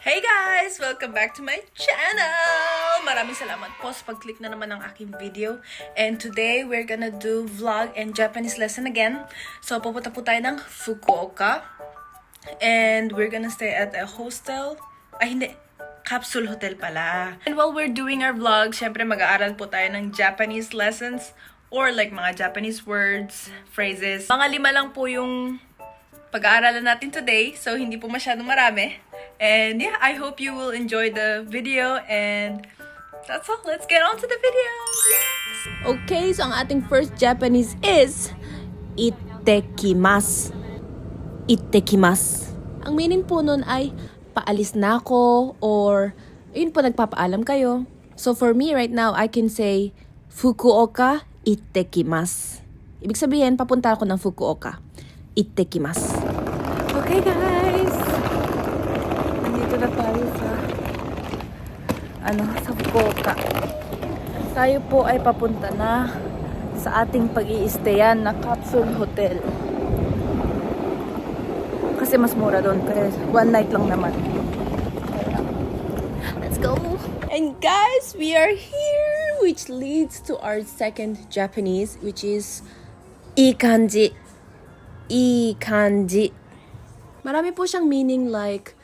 Hey guys! Welcome back to my channel! Maraming salamat po sa pag-click na naman ng aking video. And today, we're gonna do vlog and Japanese lesson again. So, pupunta po tayo ng Fukuoka. And we're gonna stay at a hostel. Ay, hindi. Capsule hotel pala. And while we're doing our vlog, syempre mag-aaral po tayo ng Japanese lessons or like mga Japanese words, phrases. Mga 5 lang po yung pag-aaralan natin today, so hindi po masyadong marami. And yeah, I hope you will enjoy the video and that's all. Let's get on to the video. Yes. Okay, so ang ating first Japanese is ittekimasu. Ittekimasu. Ang meaning po nun ay paalis na ako or yun po nagpapaalam kayo. So for me right now, I can say Fukuoka ittekimasu. Ibig sabihin, papunta ako ng Fukuoka. Ittekimasu. Okay guys. Nandito na tayo sa Fukuoka. Tayo po ay papunta na sa ating pag-i-stayan na capsule hotel. Kasi mas mura doon. Kaya one night lang naman. Let's go! And guys, we are here! Which leads to our second Japanese, which is ikanji. Ikanji. Marami po siyang meaning like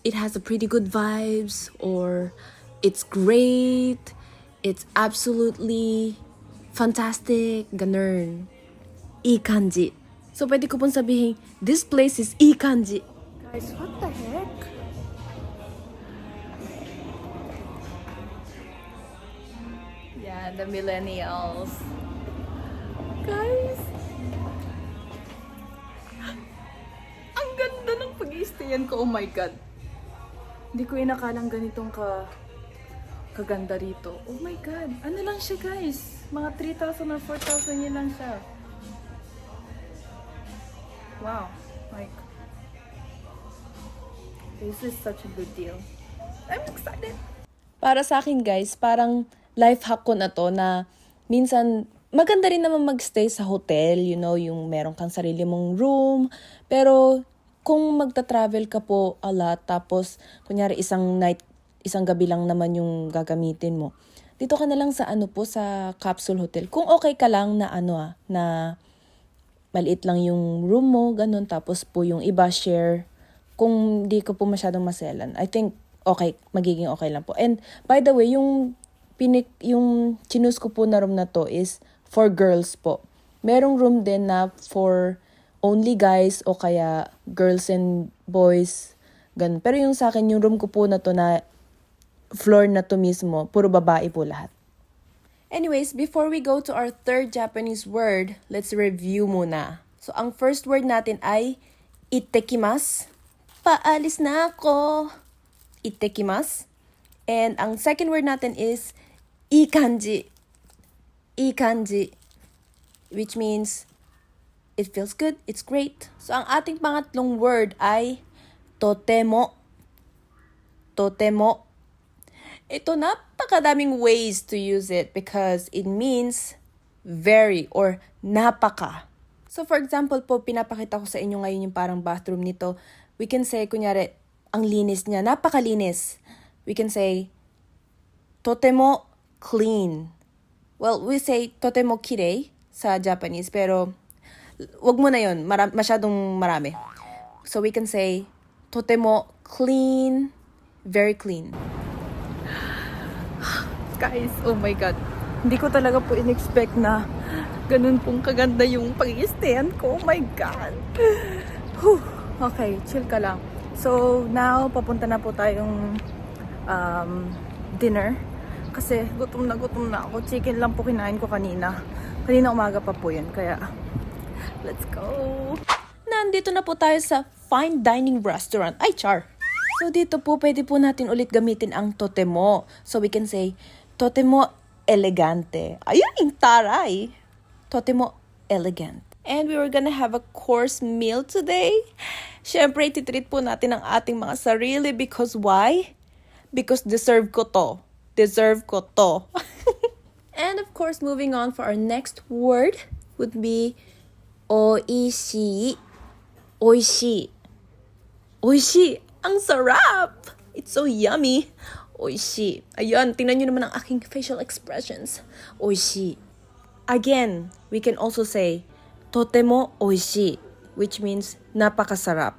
it has a pretty good vibes or it's great, it's absolutely fantastic, ganun. Ikanji. So pwede ko pong sabihin, this place is ikanji. Guys, what the heck? Yeah, the millennials. Guys, ang ganda ng pag-i-stayan ko. Oh my God. Hindi ko inakalang ganitong kaganda rito. Oh my God. Ano lang siya guys? Mga 3,000 or 4,000 yun lang siya. Wow. Like, this is such a good deal. I'm excited. Para sa akin guys, parang life hack ko na to na minsan maganda rin naman magstay sa hotel, you know, yung meron kang sarili mong room. Pero kung magta-travel ka po a lot, tapos kunyari isang gabi lang naman yung gagamitin mo, dito ka na lang sa sa capsule hotel. Kung okay ka lang na na maliit lang yung room mo, ganun, tapos po yung iba share. Kung di ko po masyadong maselan, I think okay, magiging okay lang po. And by the way, yung chinus ko po na room na to is for girls po. Merong room din na for only guys o kaya girls and boys. Ganun. Pero yung sa akin, yung room ko po na to na floor na to mismo, puro babae po lahat. Anyways, before we go to our third Japanese word, let's review muna. So, ang first word natin ay ittekimasu. Paalis na ako. Ittekimasu. And ang second word natin is ikanji. Ikanji. Which means it feels good, it's great. So, ang ating pangatlong word ay totemo. Totemo. Ito, napakadaming ways to use it because it means very or napaka. So, for example po, pinapakita ko sa inyo ngayon yung parang bathroom nito. We can say, kunyari, ang linis niya, napakalinis. We can say, totemo clean. Well, we say totemo kirei sa Japanese, pero wag mo na yun, masyadong marami. So we can say, totemo clean, very clean. Guys, oh my God. Hindi ko talaga po in-expect na ganun pong kaganda yung pag-i-stayan ko. Oh my God. Whew. Okay, chill ka lang. So now, papunta na po tayong dinner. Kasi gutom na ako. Chicken lang po kinain ko kanina. Kanina umaga pa po yun. Kaya, let's go! Nandito na po tayo sa fine dining restaurant. Ay, char! So, dito po, pwede po natin ulit gamitin ang totemo. So, we can say, totemo elegante. Ayun, taray! Totemo elegant. And we were gonna have a course meal today. Siyempre, ititreat po natin ang ating mga sarili because why? Because deserve ko to. Deserve ko to. And of course, moving on for our next word would be oishii. Oishii. Oishii. Ang sarap! It's so yummy. Oishi. Ayan, tingnan nyo naman ang aking facial expressions. Oishi. Again, we can also say, totemo oishi, which means napakasarap.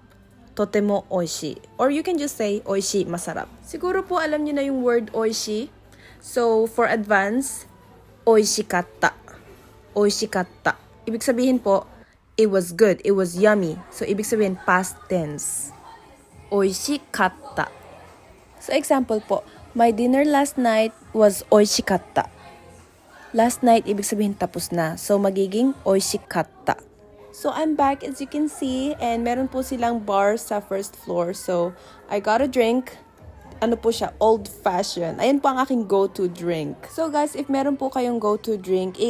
Totemo oishi. Or you can just say, oishi, masarap. Siguro po alam nyo na yung word oishi. So, for advance, oishikatta. Oishikatta. Ibig sabihin po, it was good, it was yummy. So, ibig sabihin, past tense. Oishikatta. So, example po, my dinner last night was oishikatta. Last night, ibig sabihin tapos na. So, magiging oishikatta. So, I'm back as you can see. And meron po silang bar sa first floor. So, I got a drink. Ano po siya? Old-fashioned. Ayan po ang aking go-to drink. So, guys, if meron po kayong go-to drink,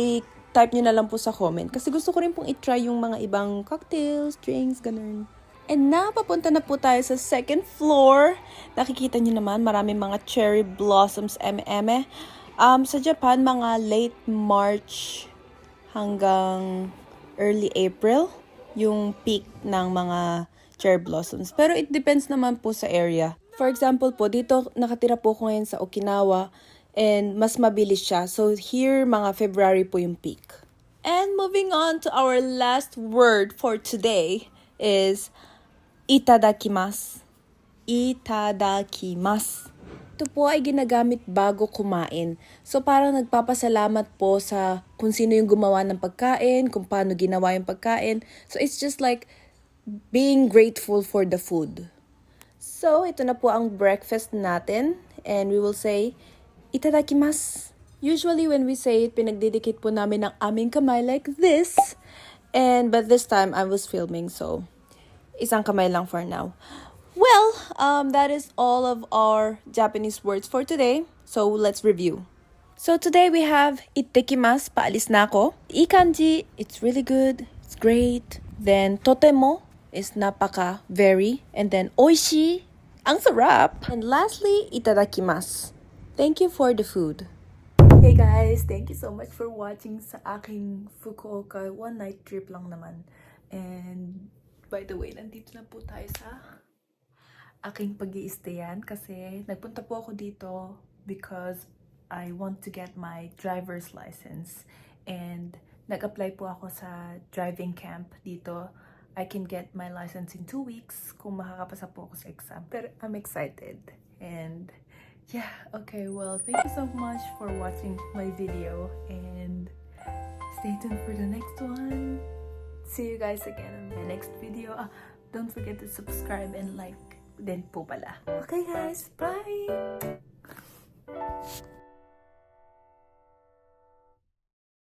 type nyo na lang po sa comment. Kasi gusto ko rin pong i-try yung mga ibang cocktails, drinks, ganun. And now, papunta na po tayo sa second floor. Nakikita nyo naman, maraming mga cherry blossoms, eme-eme. Sa Japan, mga late March hanggang early April, yung peak ng mga cherry blossoms. Pero it depends naman po sa area. For example po, dito nakatira po ko ngayon sa Okinawa and mas mabilis siya. So here, mga February po yung peak. And moving on to our last word for today is itadakimasu. Itadakimasu. Ito po ay ginagamit bago kumain. So parang nagpapasalamat po sa kung sino yung gumawa ng pagkain, kung paano ginawa yung pagkain. So it's just like being grateful for the food. So ito na po ang breakfast natin. And we will say, itadakimasu. Usually when we say it, pinagdidikit po namin ang aming kamay like this. But this time I was filming, so isang kamay lang for now. Well, that is all of our Japanese words for today. So let's review. So today we have ittekimasu, paalis na ako. Ikanji, it's really good, it's great. Then totemo is napaka, very. And then oishi, ang sarap. And lastly, itadakimasu. Thank you for the food. Hey guys, thank you so much for watching sa aking Fukuoka one-night trip lang naman. And by the way, nandito na po tayo sa aking pag-i-stayan kasi nagpunta po ako dito because I want to get my driver's license. And nag-apply po ako sa driving camp dito. I can get my license in 2 weeks kung makakapasa po ako sa exam. Pero I'm excited. And yeah, okay, well, thank you so much for watching my video. And stay tuned for the next one. See you guys again in my next video. Don't forget to subscribe and like din po pala. Okay guys, bye!